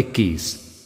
21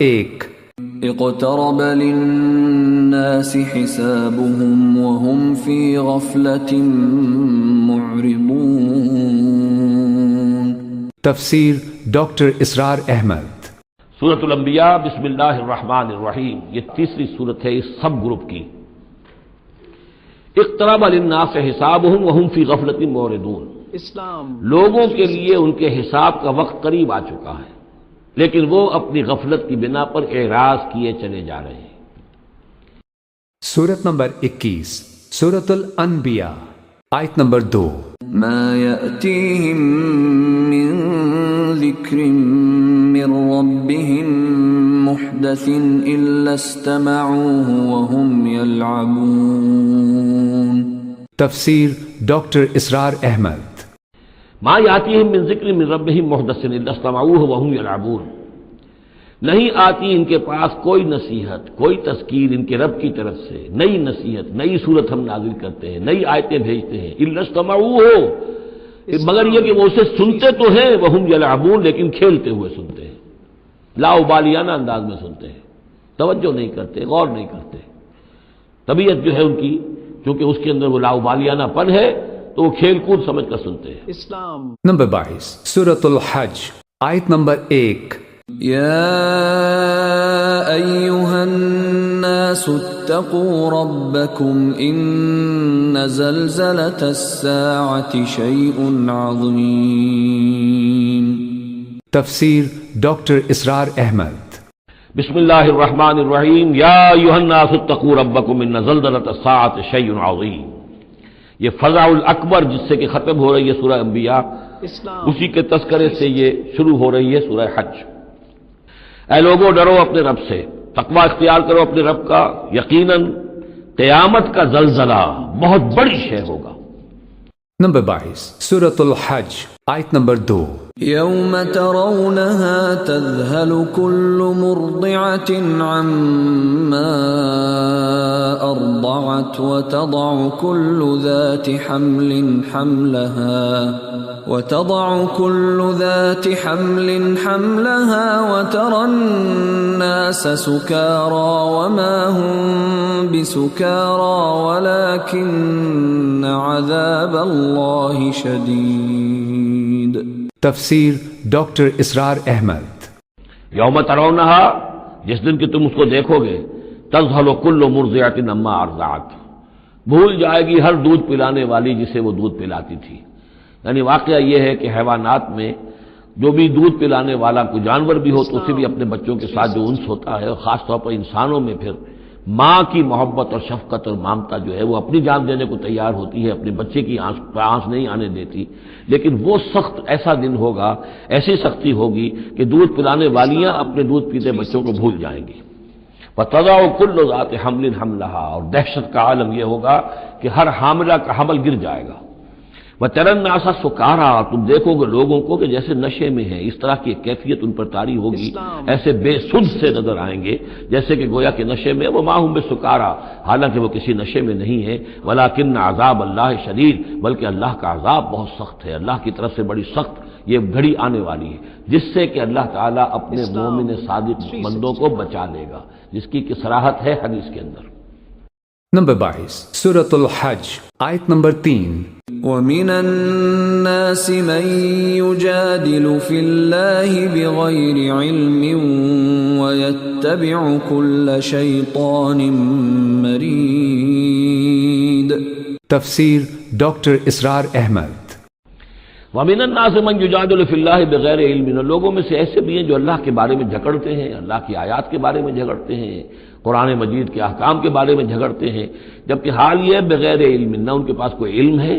1। اقترب للناس حسابهم وهم في غفلة معرضون۔ تفسیر ڈاکٹر اسرار احمد۔ سورۃ الانبیاء بسم اللہ الرحمن الرحیم، یہ تیسری سورت ہے اس سب گروپ کی۔ اقترب للناس حسابهم وهم في غفلة معرضون، لوگوں کے لیے ان کے حساب کا وقت قریب آ چکا ہے لیکن وہ اپنی غفلت کی بنا پر اعراض کیے چلے جا رہے ہیں۔ سورت نمبر 21 سورت الانبیاء آیت نمبر 2۔ ما يأتيهم من ذكر من ربهم محدث إلا استمعوه وهم يلعبون۔ تفسیر ڈاکٹر اسرار احمد۔ ما یاتیہم من ذکر من ربہم محدث الا استمعوہ وہم یلعبون، نہیں آتی ان کے پاس کوئی نصیحت، کوئی تذکیر ان کے رب کی طرف سے، نئی نصیحت، نئی صورت ہم نازل کرتے ہیں، نئی آیتیں بھیجتے ہیں، الا استمعوہ، مگر یہ کہ وہ اسے سنتے تو ہیں، وہم یلعبون، لیکن کھیلتے ہوئے سنتے ہیں، لاؤبالیانہ انداز میں سنتے ہیں، توجہ نہیں کرتے، غور نہیں کرتے۔ طبیعت جو ہے ان کی، چونکہ اس کے اندر وہ لاؤبالیانہ پن ہے تو وہ کھیل کود سمجھ کر سنتے ہیں۔ نمبر 22 سورت الحج آیت نمبر 1۔ یا ایہا الناس اتقوا ربکم ان زلزلۃ الساعۃ شیء عظیم۔ تفسیر ڈاکٹر اسرار احمد۔ بسم اللہ الرحمن الرحیم، یا ایھا الناس اتقوا ربکم ان زلزلۃ الساعۃ شیء عظیم۔ یہ فزع الاکبر جس سے کہ ختم ہو رہی ہے سورہ انبیاء، اسی کے تذکرے سے یہ شروع ہو رہی ہے سورہ حج۔ اے لوگو ڈرو اپنے رب سے، تقوی اختیار کرو اپنے رب کا، یقیناً قیامت کا زلزلہ بہت بڑی شے ہوگا۔ نمبر 22 سورت الحج آیت نمبر 2۔ یوم ترونها تذهل كل مرضعة عما أرضعت وتضع كل ذات حمل حملها وترى الناس سكارى وما هم بسكارى ولكن عذاب الله شديد۔ تفسیر ڈاکٹر اسرار احمد۔ یوم ترونہا، جس دن کہ تم اس کو دیکھو گے، تذہل کل مرضعۃ عما ارضعت، بھول جائے گی ہر دودھ پلانے والی جسے وہ دودھ پلاتی تھی۔ یعنی واقعہ یہ ہے کہ حیوانات میں جو بھی دودھ پلانے والا کوئی جانور بھی ہو تو اسے بھی اپنے بچوں کے ساتھ جو انس ہوتا ہے، اور خاص طور پر انسانوں میں پھر ماں کی محبت اور شفقت اور ممتا جو ہے وہ اپنی جان دینے کو تیار ہوتی ہے، اپنے بچے کی آنس نہیں آنے دیتی۔ لیکن وہ سخت ایسا دن ہوگا، ایسی سختی ہوگی کہ دودھ پلانے والیاں اپنے دودھ پیتے بچوں کو بھول جائیں گی۔ وَتَضَعُ كُلُّ ذَاتِ حَمْلٍ حَمْلَهَا، اور دہشت کا عالم یہ ہوگا کہ ہر حاملہ کا حمل گر جائے گا۔ وَتَرَى النَّاسَ سُكَارَىٰ، تم دیکھو گے لوگوں کو کہ جیسے نشے میں ہیں، اس طرح کی ایک کیفیت ان پر طاری ہوگی، ایسے بے سدھ سے نظر آئیں گے جیسے کہ گویا کہ نشے میں، وَمَا هُم بِسُكَارَىٰ، حالانکہ وہ کسی نشے میں نہیں ہے، وَلَٰكِنَّ عَذَابَ اللَّهِ شَدِيدٌ، بلکہ اللہ کا عذاب بہت سخت ہے، اللہ کی طرف سے بڑی سخت یہ گھڑی آنے والی ہے جس سے کہ اللہ تعالیٰ اپنے مومن صادق بندوں کو بچا لے گا، جس کی صراحت ہے حدیث کے اندر۔ نمبر 22 سورت الحج آیت نمبر 3۔ وَمِنَ النَّاسِ مَن يُجَادِلُ فِي اللَّهِ بِغَيْرِ عِلْمٍ وَيَتَّبِعُ كُلَّ شَيْطَانٍ مَّرِيدٍ۔ تفسیر ڈاکٹر اسرار احمد۔ وَمِنَ النَّاسِ مَن يُجَادِلُ فِي اللَّهِ بِغَيْرِ عِلْمٍ، لوگوں میں سے ایسے بھی ہیں جو اللہ کے بارے میں جھگڑتے ہیں، اللہ کی آیات کے بارے میں جھگڑتے ہیں، قرآن مجید کے احکام کے بارے میں جھگڑتے ہیں، جبکہ حال یہ بغیر علم، نہ ان کے پاس کوئی علم ہے،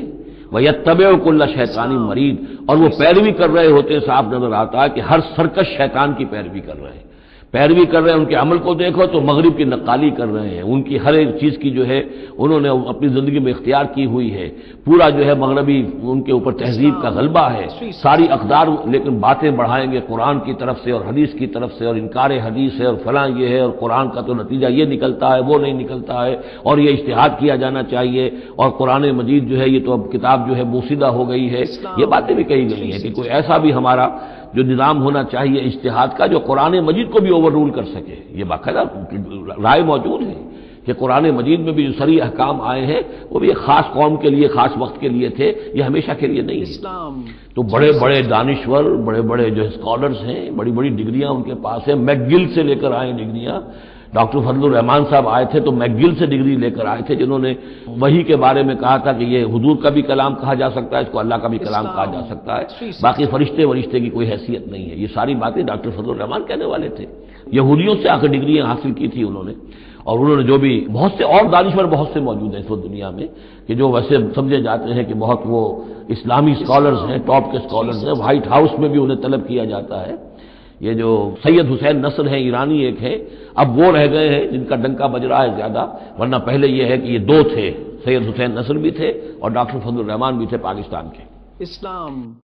وَيَتَّبِعُ كُلَّ شَيْطَانٍ مَّرِيدٍ، اور وہ پیروی کر رہے ہوتے ہیں، صاف نظر آتا ہے کہ ہر سرکش شیطان کی پیروی کر رہے ہیں۔ پیروی کر رہے ہیں، ان کے عمل کو دیکھو تو مغرب کی نقالی کر رہے ہیں، ان کی ہر ایک چیز کی جو ہے انہوں نے اپنی زندگی میں اختیار کی ہوئی ہے، پورا جو ہے مغربی ان کے اوپر تہذیب کا غلبہ ہے، ساری اقدار لیکن باتیں بڑھائیں گے قرآن کی طرف سے اور حدیث کی طرف سے، اور انکار حدیث ہے اور فلاں یہ ہے، اور قرآن کا تو نتیجہ یہ نکلتا ہے وہ نہیں نکلتا ہے، اور یہ اجتہاد کیا جانا چاہیے، اور قرآن مجید جو ہے یہ تو اب کتاب جو ہے بوسیدہ ہو گئی ہے، یہ باتیں بھی کہی گئی ہیں کہ کوئی ایسا بھی ہمارا جو نظام ہونا چاہیے اجتہاد کا جو قرآن مجید کو بھی اوور رول کر سکے، یہ باقاعدہ رائے موجود ہے کہ قرآن مجید میں بھی جو شرعی احکام آئے ہیں وہ بھی ایک خاص قوم کے لیے خاص وقت کے لیے تھے، یہ ہمیشہ کے لیے نہیں ہے۔ تو بڑے بڑے دانشور، بڑے بڑے جو اسکالرز ہیں، بڑی بڑی ڈگریاں ان کے پاس ہیں، میکگل سے لے کر آئے ڈگریاں، ڈاکٹر فضل الرحمان صاحب آئے تھے تو میکگل سے ڈگری لے کر آئے تھے، جنہوں نے وحی کے بارے میں کہا تھا کہ یہ حضور کا بھی کلام کہا جا سکتا ہے، اس کو اللہ کا بھی کلام کہا جا سکتا ہے، باقی فرشتے کی کوئی حیثیت نہیں ہے۔ یہ ساری باتیں ڈاکٹر فضل الرحمان کہنے والے تھے، یہودیوں سے آ کر ڈگریاں حاصل کی تھی انہوں نے، اور انہوں نے جو بھی بہت سے اور دانشور بہت سے موجود ہیں اس وقت دنیا میں کہ جو ویسے سمجھے جاتے ہیں کہ بہت وہ اسلامی اسکالرز ہیں، ٹاپ کے اسکالرز ہیں، وائٹ ہاؤس میں بھی انہیں طلب کیا جاتا ہے۔ یہ جو سید حسین نصر ہیں ایرانی ایک ہیں، اب وہ رہ گئے ہیں جن کا ڈنکا بج رہا ہے زیادہ، ورنہ پہلے یہ ہے کہ یہ دو تھے، سید حسین نصر بھی تھے اور ڈاکٹر فضل الرحمان بھی تھے پاکستان کے۔